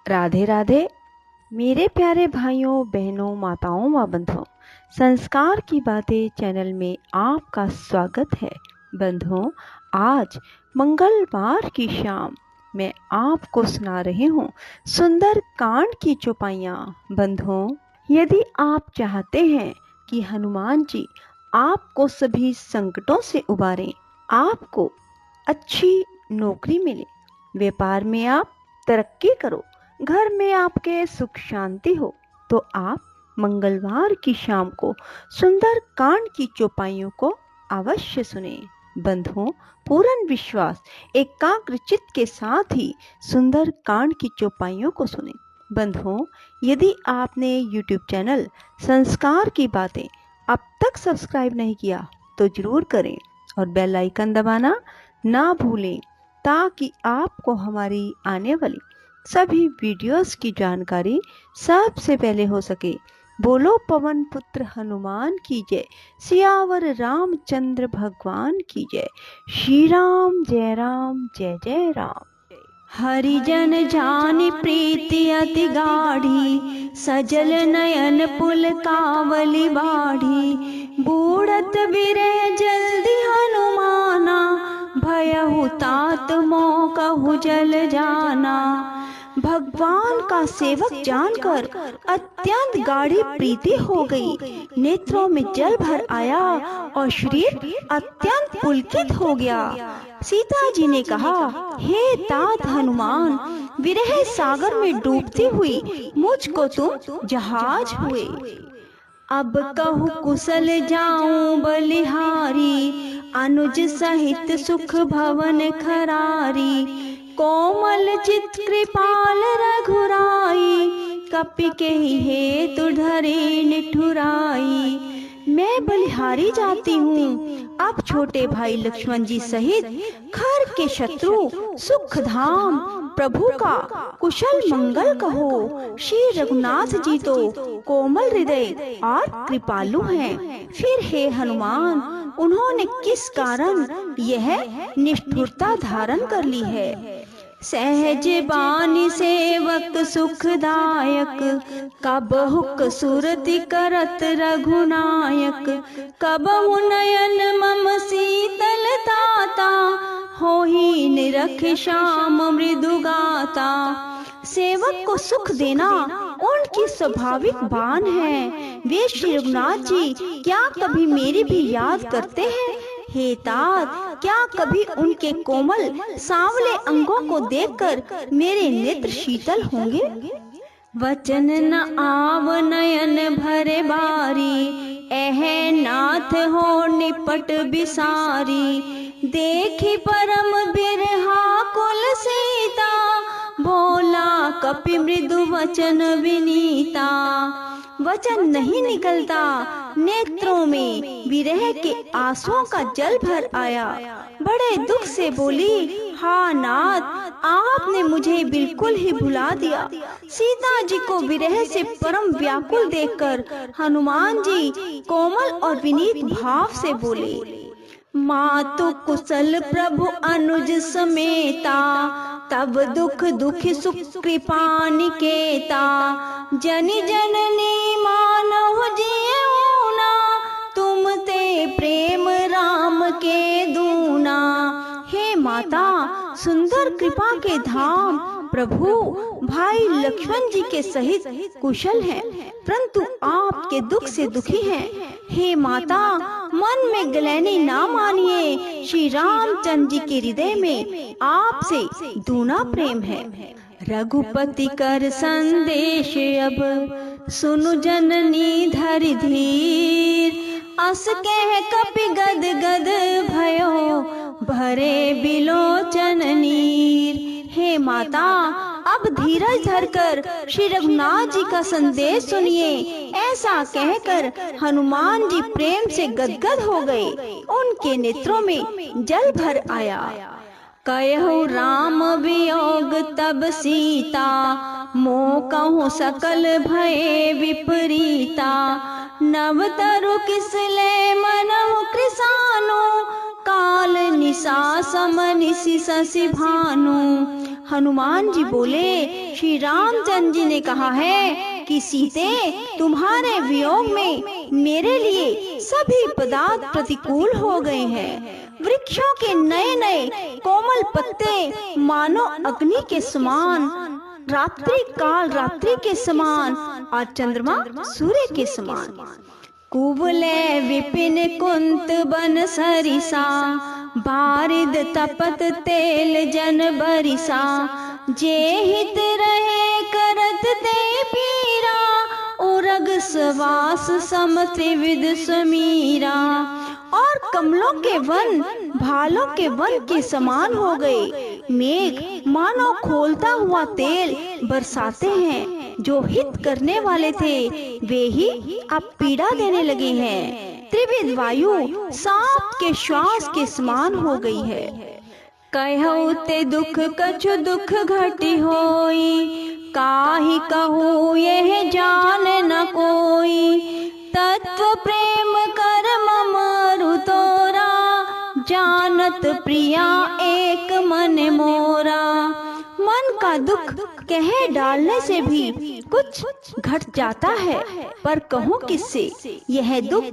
राधे राधे मेरे प्यारे भाइयों बहनों माताओं व बंधुओं, संस्कार की बातें चैनल में आपका स्वागत है। बंधुओं, आज मंगलवार की शाम मैं आपको सुना रही हूँ सुंदर कांड की चौपाइयाँ। बंधुओं, यदि आप चाहते हैं कि हनुमान जी आपको सभी संकटों से उबारें, आपको अच्छी नौकरी मिले, व्यापार में आप तरक्की करो, घर में आपके सुख शांति हो, तो आप मंगलवार की शाम को सुंदर कांड की चौपाइयों को अवश्य सुने। बंधुओं, पूर्ण विश्वास एकाग्र चित्त के साथ ही सुंदर कांड की चौपाइयों को सुने। बंधुओं, यदि आपने YouTube चैनल संस्कार की बातें अब तक सब्सक्राइब नहीं किया तो जरूर करें और बेल आइकन दबाना ना भूलें, ताकि आपको हमारी आने वाली सभी वीडियोस की जानकारी सबसे पहले हो सके। बोलो पवन पुत्र हनुमान की जय, सियावर रामचंद्र भगवान की जय। श्री राम जय राम जय जय राम। हरिजन जान प्रीति अति गाढ़ी, सजल नयन पुल कावली बाढ़ी। बूढ़त बिरह जल्दी हनुमाना, भयहु तात मोकहु जल जाना। भगवान का सेवक जानकर अत्यंत गाढ़ी प्रीति हो गई, नेत्रों में जल भर आया और शरीर अत्यंत पुलकित हो गया। सीता जी ने कहा, हे तात हनुमान, विरह सागर में डूबती हुई मुझको तुम जहाज हुए। अब कहूँ कुशल जाऊं बलिहारी, अनुज सहित सुख भवन खरारी। कोमल चित कृपाल रघुराई, कपि के हेतु धरे निठुराई। मैं बलिहारी जाती हूँ, अब छोटे भाई लक्ष्मण जी सहित खर के शत्रु सुख धाम प्रभु का कुशल मंगल कहो। श्री रघुनाथ जी तो कोमल हृदय और कृपालु हैं, फिर हे हनुमान, उन्होंने किस कारण यह निष्ठुरता धारण कर ली है। सहज बानी सेवक सुखदायक, कब हुक सुरति करत रघुनायक। कब नयन मम शीतल ताता, होहि निरख श्याम मृदु गाता। सेवक को सुख देना उनकी स्वाभाविक बान है। वे श्री रघुनाथ जी क्या कभी मेरी भी याद करते हैं? हे तात, क्या कभी उनके कोमल सांवले अंगों को देखकर मेरे नेत्र शीतल होंगे? वचन न आव नयन भरे बारी, एह नाथ हो निपट बिसारी। देखी परम बिरहा कुल सीता, बोला कपि मृदु वचन विनीता। वचन नहीं निकलता, नेत्रों में विरह के आंसुओं का जल भर आया। बड़े दुख से बोली, हा नाथ, आपने मुझे बिल्कुल ही भुला दिया। सीता जी को विरह से परम व्याकुल देखकर हनुमान जी कोमल और विनीत भाव से बोले, मातु कुशल प्रभु अनुज समेता। तब दुख दुखी सुख कृपा निकेता। जनि जननी मानहु जियऊना, तुम ते प्रेम राम के दूना। हे माता, सुंदर कृपा के धाम प्रभु भाई लक्ष्मण जी के सहित कुशल हैं, परंतु आपके दुख से दुखी हैं। हे माता, मन में ग्लैनी ना मानिए, श्री रामचंद्र जी के हृदय में आपसे दूना प्रेम है। रघुपति कर संदेश अब, सुनु जननी धरि धीर। अस कह कपि गद गद भयो, भरे बिलोचन नीर। हे माता, अब धीरज धरकर श्री रघुनाथ जी का संदेश सुनिए। ऐसा कहकर हनुमान जी प्रेम से गदगद हो गए, उनके नेत्रों में जल भर आया। कहु राम वियोग तब सीता, मोह कहूँ सकल भय विपरीता। नव तरु किसले मनहु कृसानु, काल निशा सम निशि शशि भानु। हनुमान जी बोले, श्री रामचंद्र जी ने कहा है कि सीते, तुम्हारे वियोग में मेरे लिए सभी पदार्थ प्रतिकूल हो गए हैं। वृक्षों के नए नए कोमल पत्ते मानो अग्नि के समान, रात्रि काल रात्रि के समान और चंद्रमा सूर्य के समान। कुबले विपिन कुंत बन सरिसा, बारिद तपत तेल जन बरिसा। जे हित रहे करत ते पीरा, उरग सवास सम त्रिविध समीरा। और कमलों के वन भालों के वन के समान हो गए। मेघ मानो खोलता हुआ तेल बरसाते हैं। जो हित करने वाले थे वे ही अब पीड़ा देने लगे हैं। त्रिविध वायु सांप के श्वास के समान हो गई है। कहु ते दुख कछु दुख घटी होई, काहि कहूँ यह जान न कोई। तत्व प्रेम कर मम तोरा, जानत प्रिया एक मन मोरा। मन का दुख कह डालने से भी कुछ घट जाता है, पर कहूँ किससे, यह दुख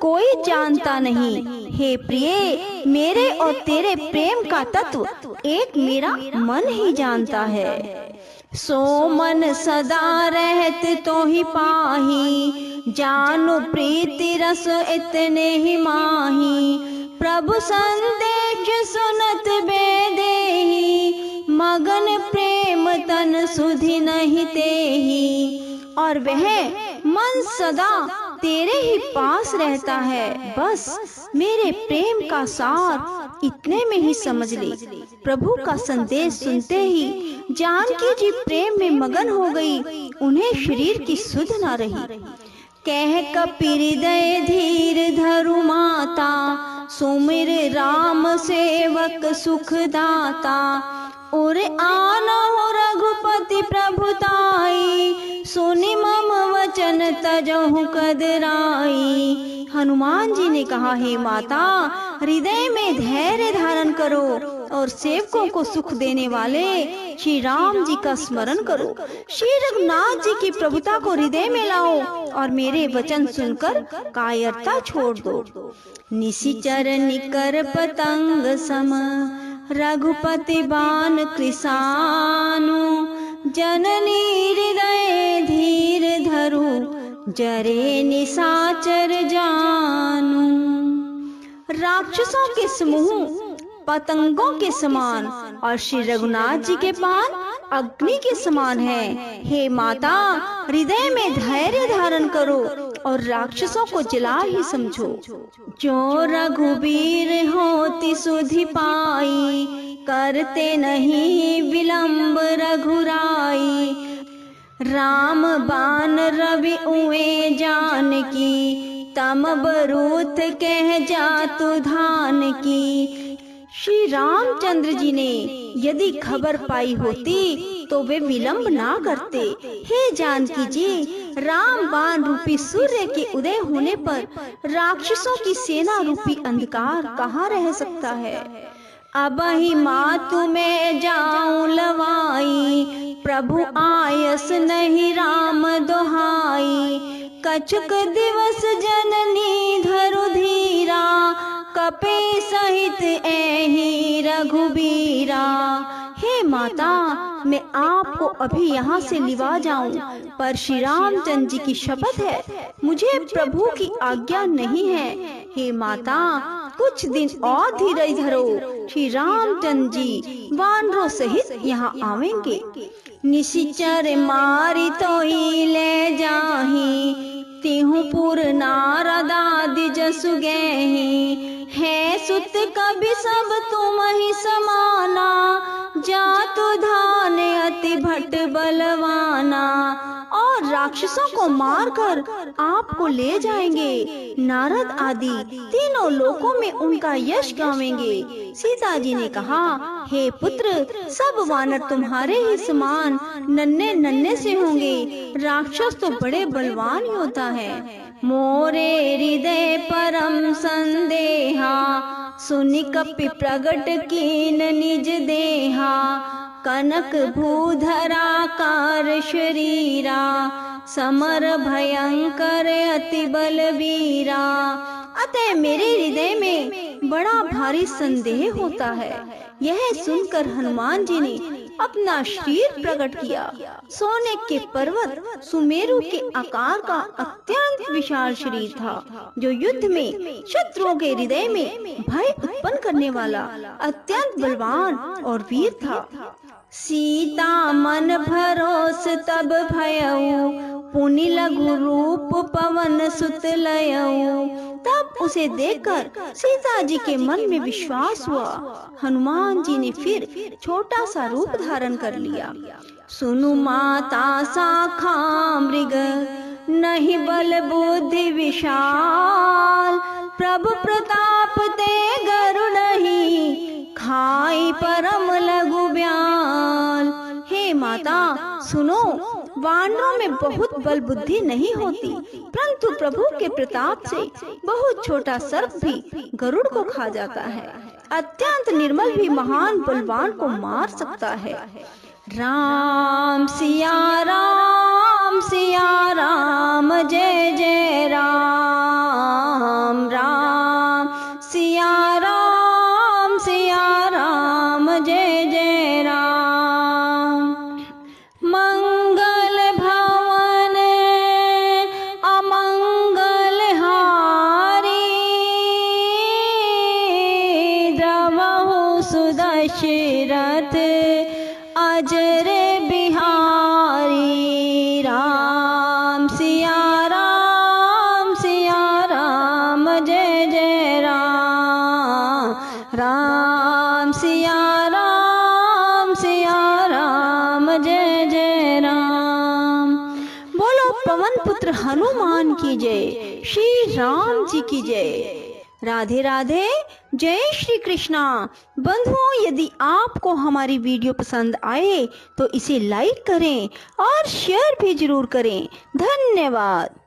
कोई जानता नहीं। हे प्रिय, मेरे और तेरे प्रेम का तत्व एक मेरा मन ही जानता है। सो मन सदा रहत तो ही पाही, जानो प्रीति रस इतने ही माही। प्रभु संदेश सुनत बेदेही, मगन प्रेम तन सुधि नहीं तेही। और वह मन सदा तेरे ही पास रहता है, बस मेरे प्रेम का सार इतने में ही समझ ले। प्रभु का संदेश सुनते ही जानकी जी प्रेम में मगन हो गई, उन्हें शरीर की सुध न रही। कह कपि हृदय धीर धरु माता, सुमिर राम सेवक सुख दाता। और आना हो रघुपति प्रभुताई, सुनि मम वचन तजहु कदराई। हनुमान जी ने कहा, हे माता, हृदय में धैर्य धारण करो और सेवकों को सुख देने वाले श्री राम जी का स्मरण करो। श्री रघुनाथ जी की प्रभुता को हृदय में लाओ और मेरे वचन सुनकर कायरता छोड़ दो। निशिचर निकर पतंग सम, रघुपति बान कृसानु। जननी हृदय धीर धरु, जरे निशाचर जानू। राक्षसों के समूह पतंगों के समान और श्री रघुनाथ जी के पान अग्नि के समान है। हे माता, हृदय में धैर्य धारण करो और राक्षसों को जला ही समझो। जो रघुबीर होती सुधि पाई, करते नहीं विलंब रघुराई। राम बान रवि उए जानकी, तम बरूथ कह जातु धान की। श्री रामचंद्र जी ने यदि खबर पाई होती तो वे विलंब ना करते। हे जानकी जी, राम बाण रूपी सूर्य के उदय होने पर राक्षसों की सेना रूपी अंधकार कहाँ रह सकता है। अब ही मातु में जाऊं लवाई, प्रभु आयस नहीं राम दोहाई। कछुक दिवस जननी धरु धीरा, कपि सहित एहि रघुबीरा। हे माता, मैं आपको अभी यहाँ से लिवा जाऊं, पर श्री रामचंद्र जी की शपथ है, मुझे प्रभु की आज्ञा नहीं है। हे माता, कुछ दिन और धीरज धरो, श्री रामचंद्र जी वानरों सहित यहाँ आवेंगे। निशिचर मारी तो ही ले जाही, तिहु पुर नारदादि जसु गएहि। है सुत कभी सब तुम ही समाना, जातु धान अति भट बलवाना। और राक्षसों को मारकर आपको ले जाएंगे। नारद आदि तीनों लोकों में उनका यश गावेंगे। सीता जी ने कहा, हे पुत्र, सब वानर तुम्हारे ही समान नन्हे नन्हे से होंगे। राक्षस तो बड़े बलवान योद्धा है। मोरे हृदय परम संदेहा, सुनि कपि प्रगट कीन निज देहा। कनक भूधराकार शरीरा, समर भयंकर अति बलवीरा। अतः मेरे हृदय में बड़ा भारी संदेह होता है। यह सुनकर हनुमान जी ने अपना शरीर प्रकट किया। सोने के पर्वत सुमेरु के आकार का अत्यंत विशाल शरीर था, जो युद्ध में शत्रुओं के हृदय में भय उत्पन्न करने वाला अत्यंत बलवान और वीर था। सीता मन भरोस तब भयऊ, पुनि लघु रूप पवन सुत लयऊ। तब उसे देखकर सीता जी के मन में विश्वास हुआ। हनुमान जी ने फिर छोटा सा रूप धारण कर लिया। सुनु माता शाखा मृग, नहीं बल बुद्धि विशाल। प्रभु प्रताप ते गरुड़ ही, खाई परम लघु ब्याल। हे माता सुनो, वानरों में बहुत बल बुद्धि नहीं होती, परंतु प्रभु के प्रताप से बहुत छोटा सर्प भी गरुड़ को खा जाता है। अत्यंत निर्मल भी महान बलवान को मार सकता है। राम सिया राम जय जय राम। राम सिया राम जय जय राम। मंगल भवन अमंगल हारी, द्रवहु सुदशरथ अजर बिहारी। राम सिया राम जय जय राम। राम सिया राम जय जय राम। बोलो पवन पुत्र हनुमान की जय, श्री राम जी की जय। राधे राधे, जय श्री कृष्णा। बंधुओं, यदि आपको हमारी वीडियो पसंद आए तो इसे लाइक करें और शेयर भी जरूर करें। धन्यवाद।